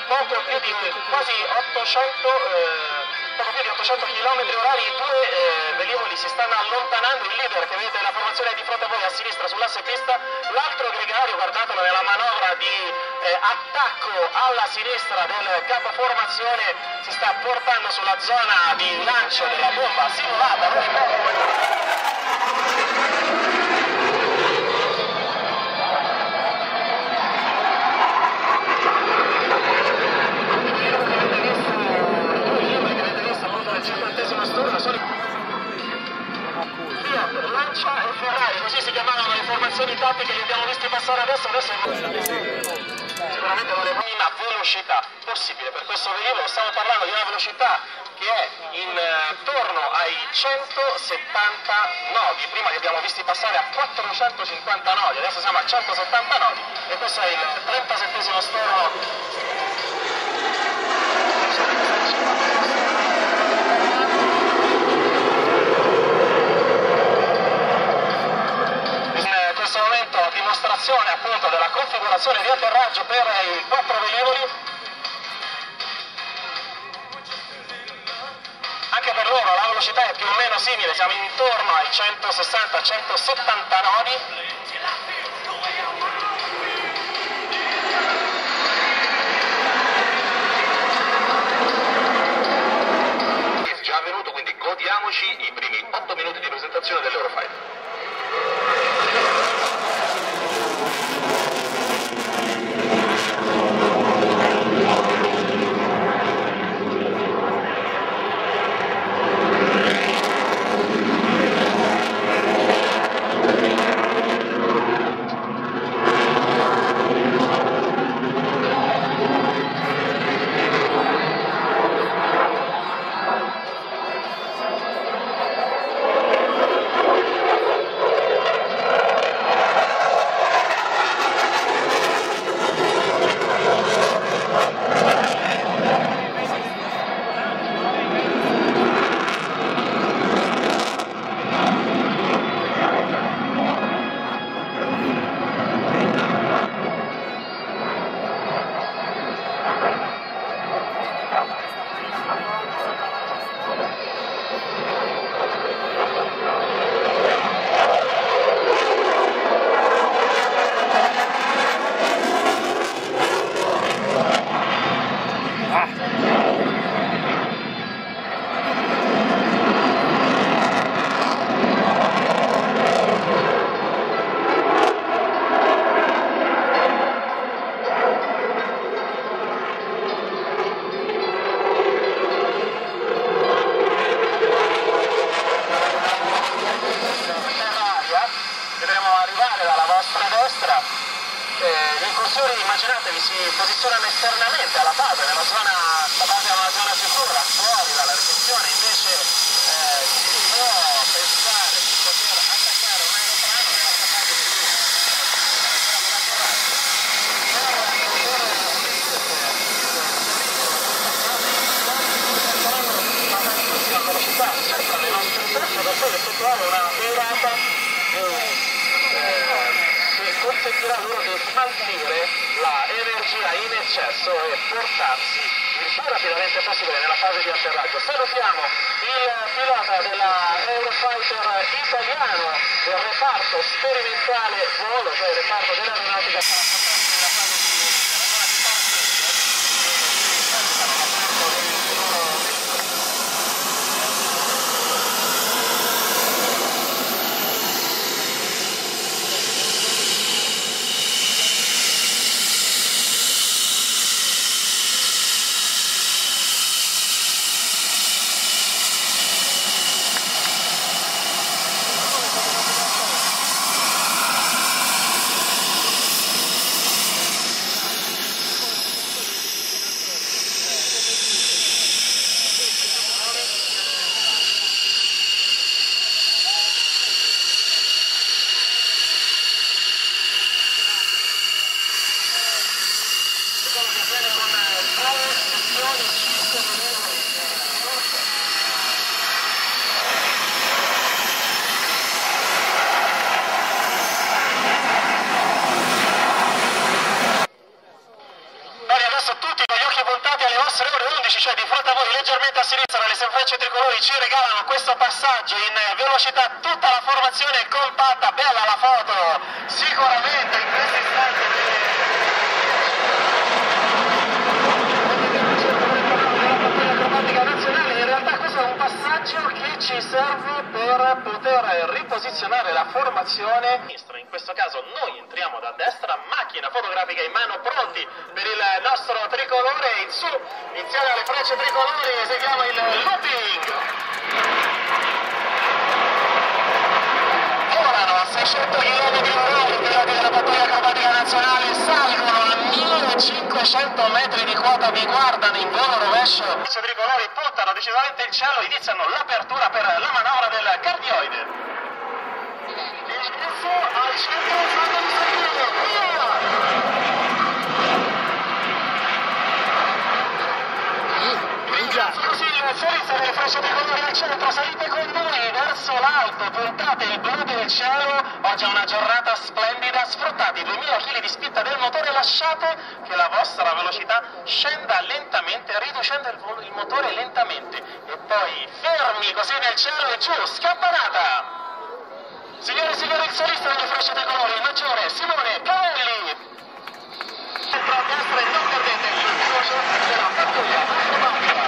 poco più di quasi 800 poco più di 800 km orari, due velivoli si stanno allontanando. Il leader che vedete la formazione è di fronte a voi a sinistra sull'asse pista, l'altro gregario, guardatelo nella manovra di attacco alla sinistra del capoformazione, si sta portando sulla zona di lancio della bomba simulata. Lancia e Ferrari, così si chiamavano le formazioni tattiche che abbiamo visto passare adesso sicuramente non è una velocità possibile per questo velivolo. Stiamo parlando di una velocità che è intorno ai 170 nodi, prima li abbiamo visti passare a 450 nodi, adesso siamo a 170 nodi e questo è il 37esimo storo. Dimostrazione appunto della configurazione di atterraggio per i 4 velivoli. Anche per loro la velocità è più o meno simile, siamo intorno ai 160-170 nodi. È già avvenuto, quindi godiamoci i primi 8 minuti di presentazione dell'Eurofighter. Le incursioni, immaginatevi, si posizionano esternamente alla base, nella zona, la base è una zona sicura, fuori dalla recinzione, invece si può pensare di poter attaccare un aeroplano nella parte di velocità sopra le nostre teste per poi effettuare una virata consentirà loro di smaltire l'energia in eccesso e portarsi il più rapidamente possibile nella fase di atterraggio. Salutiamo il pilota della Eurofighter italiano del reparto sperimentale volo, cioè il reparto dell'aeronautica. adesso tutti con gli occhi puntati alle vostre ore 11, cioè di fronte a voi leggermente a sinistra le semplici tricolori ci regalano questo passaggio in velocità, tutta la formazione compatta, bella la foto, sicuramente in questo istante nazionale. In realtà questo è un passaggio che ci serve per poter riposizionare la formazione. In questo caso noi entriamo da destra, macchina fotografica in mano, pronti per il nostro tricolore. In su, insieme alle frecce tricolori, eseguiamo il looping. Volano a 600 km/h, i piloti della pattuglia acrobatica nazionale salgono a 1500 metri di quota, vi guardano in volo rovescio. I tricolori puntano decisamente il cielo, iniziano l'apertura per la manovra del cardioide. Ingresso al centro zona di salire, così il solista delle frecce tricolori al centro, salite con noi verso l'alto, puntate il blu del cielo. Oggi è una giornata splendida, sfruttate i 2000 kg di spinta del motore, lasciate che la vostra velocità scenda lentamente, riducendo il motore lentamente, e poi fermi così nel cielo e giù, scampanata. Signore e signori, il solista delle frecce tricolori, il maggiore Simone Cavelli. Centro a destra e non perdete l'incrocio della pattuglia acrobatica.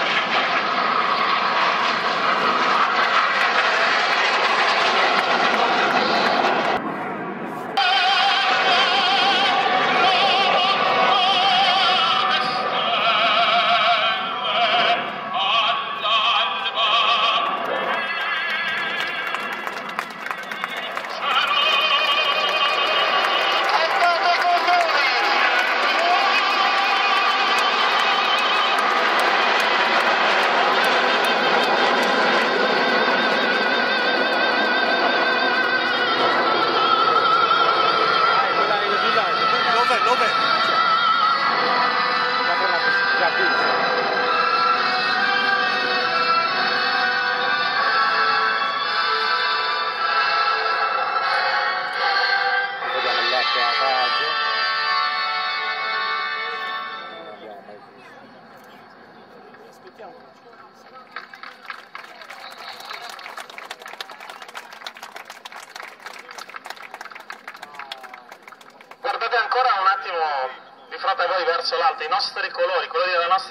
Guardate ancora un attimo di fronte a voi verso l'alto, i nostri colori, quelli della nostra